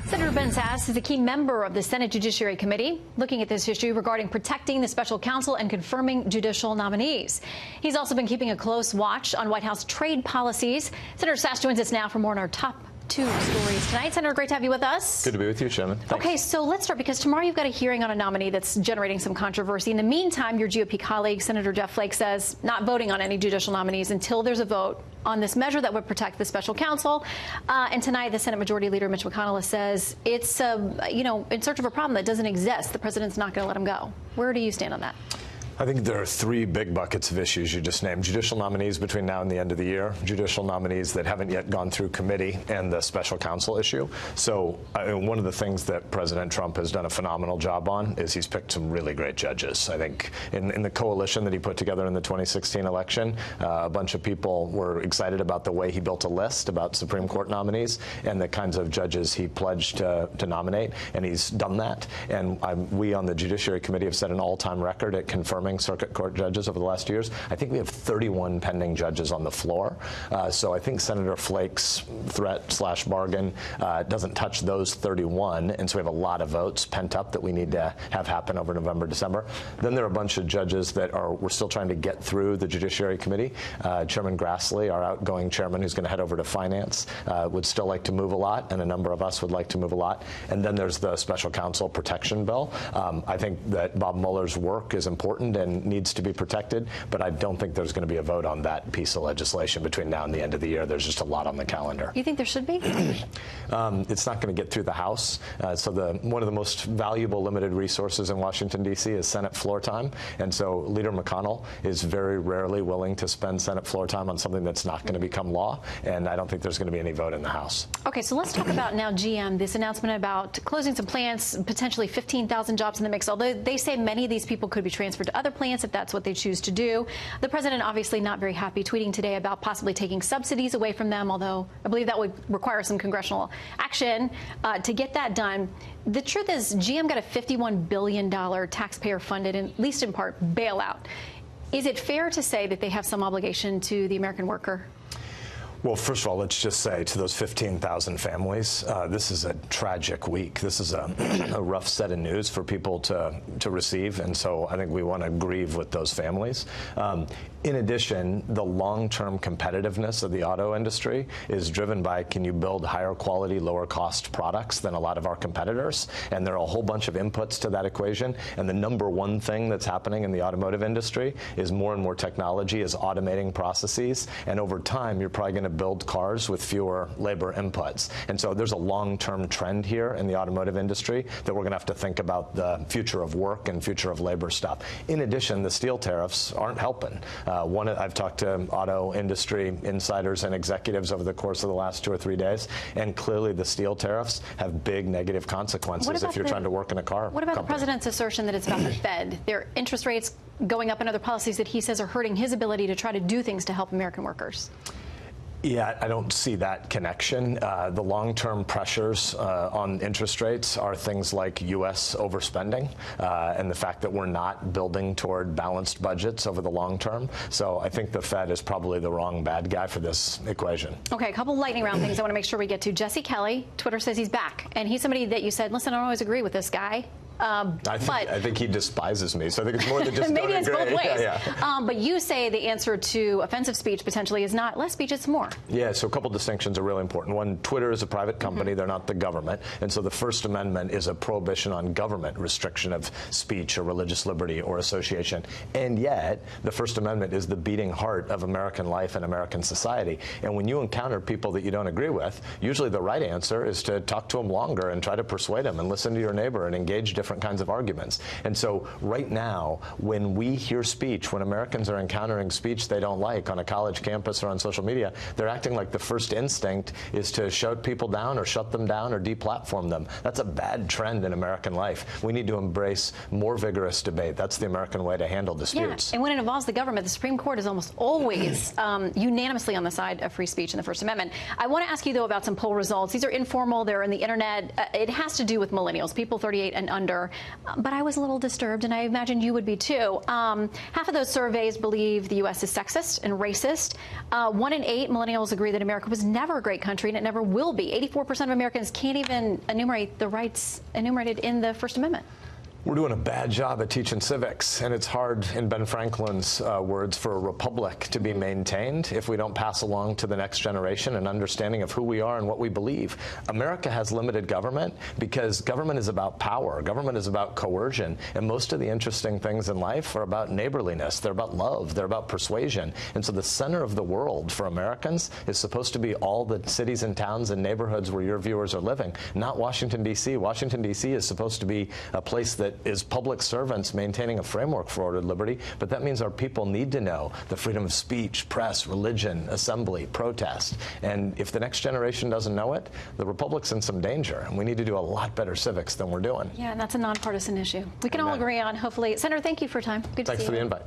Senator Ben Sasse is a key member of the Senate Judiciary Committee, looking at this issue regarding protecting the special counsel and confirming judicial nominees. He's also been keeping a close watch on White House trade policies. Senator Sasse joins us now for more on our top two stories tonight. Senator, great to have you with us. Good to be with you, Shannon. Thanks. Okay, so let's start, because tomorrow you've got a hearing on a nominee that's generating some controversy. In the meantime, your GOP colleague, Senator Jeff Flake, says not voting on any judicial nominees until there's a vote on this measure that would protect the special counsel. And tonight, the Senate Majority Leader, Mitch McConnell, says it's, in search of a problem that doesn't exist. The president's not going to let him go. Where do you stand on that? I think there are three big buckets of issues you just named. Judicial nominees between now and the end of the year, judicial nominees that haven't yet gone through committee, and the special counsel issue. So one of the things that President Trump has done a phenomenal job on is he's picked some really great judges. I think in the coalition that he put together in the 2016 election, a bunch of people were excited about the way he built a list about Supreme Court nominees and the kinds of judges he pledged to nominate, and he's done that. And we on the Judiciary Committee have set an all-time record at confirming circuit court judges over the last years. I think we have 31 pending judges on the floor. So I think Senator Flake's threat/bargain doesn't touch those 31. And so we have a lot of votes pent up that we need to have happen over November, December. Then there are a bunch of judges that we're still trying to get through the Judiciary Committee. Chairman Grassley, our outgoing chairman, who's going to head over to Finance, would still like to move a lot, and a number of us would like to move a lot. And then there's the special counsel protection bill. I think that Bob Mueller's work is important and needs to be protected, but I don't think there's going to be a vote on that piece of legislation between now and the end of the year. There's just a lot on the calendar. You think there should be? It's not going to get through the House. So one of the most valuable limited resources in Washington, D.C. is Senate floor time. And so Leader McConnell is very rarely willing to spend Senate floor time on something that's not going to become law. And I don't think there's going to be any vote in the House. Okay, so let's talk about now GM, this announcement about closing some plants, potentially 15,000 jobs in the mix, although they say many of these people could be transferred to other plants if that's what they choose to do. The president obviously not very happy, tweeting today about possibly taking subsidies away from them, although I believe that would require some congressional action to get that done. The truth is, GM got a $51 billion taxpayer-funded, at least in part, bailout. Is it fair to say that they have some obligation to the American worker? Well, first of all, let's just say to those 15,000 families, this is a tragic week. This is a rough set of news for people to receive, and so I think we want to grieve with those families. In addition, the long-term competitiveness of the auto industry is driven by, can you build higher quality, lower cost products than a lot of our competitors? And there are a whole bunch of inputs to that equation. And the number one thing that's happening in the automotive industry is more and more technology is automating processes. And over time, you're probably going to build cars with fewer labor inputs. And so there's a long-term trend here in the automotive industry that we're going to have to think about the future of work and future of labor stuff. In addition, the steel tariffs aren't helping. I've talked to auto industry insiders and executives over the course of the last 2 or 3 days, and clearly the steel tariffs have big negative consequences if you're trying to work in a car What about company. The president's assertion that it's about the Fed, their interest rates going up and other policies that he says are hurting his ability to try to do things to help American workers? Yeah, I don't see that connection. The long-term pressures on interest rates are things like U.S. overspending and the fact that we're not building toward balanced budgets over the long term. So I think the Fed is probably the wrong bad guy for this equation. Okay, a couple lightning round things I want to make sure we get to. Jesse Kelly, Twitter says he's back. And he's somebody that you said, listen, I don't always agree with this guy. I think he despises me, so I think it's more than just maybe it's both ways. Yeah. But you say the answer to offensive speech potentially is not less speech, it's more. Yeah, so a couple distinctions are really important. One, Twitter is a private company. They're not the government. And so the First Amendment is a prohibition on government restriction of speech or religious liberty or association. And yet, the First Amendment is the beating heart of American life and American society. And when you encounter people that you don't agree with, usually the right answer is to talk to them longer and try to persuade them and listen to your neighbor and engage different kinds of arguments. And so right now, when we hear speech, when Americans are encountering speech they don't like on a college campus or on social media, they're acting like the first instinct is to shut people down or shut them down or deplatform them. That's a bad trend in American life. We need to embrace more vigorous debate. That's the American way to handle disputes. Yeah, and when it involves the government, the Supreme Court is almost always unanimously on the side of free speech and the First Amendment. I want to ask you, though, about some poll results. These are informal. They're on the internet. It has to do with millennials, people 38 and under. here, but I was a little disturbed, and I imagine you would be too. Half of those surveys believe the U.S. is sexist and racist. 1 in 8 millennials agree that America was never a great country, and it never will be. 84% of Americans can't even enumerate the rights enumerated in the First Amendment. We're doing a bad job at teaching civics, and it's hard, in Ben Franklin's words, for a republic to be maintained if we don't pass along to the next generation an understanding of who we are and what we believe. America has limited government because government is about power. Government is about coercion, and most of the interesting things in life are about neighborliness. They're about love. They're about persuasion. And so the center of the world for Americans is supposed to be all the cities and towns and neighborhoods where your viewers are living, not Washington, D.C. Washington, D.C. is supposed to be a place that is public servants maintaining a framework for ordered liberty, but that means our people need to know the freedom of speech, press, religion, assembly, protest. And if the next generation doesn't know it, the republic's in some danger, and we need to do a lot better civics than we're doing. Yeah, and that's a nonpartisan issue. We can all agree on, hopefully. Senator, thank you for your time. Good to see you. Thanks for the invite.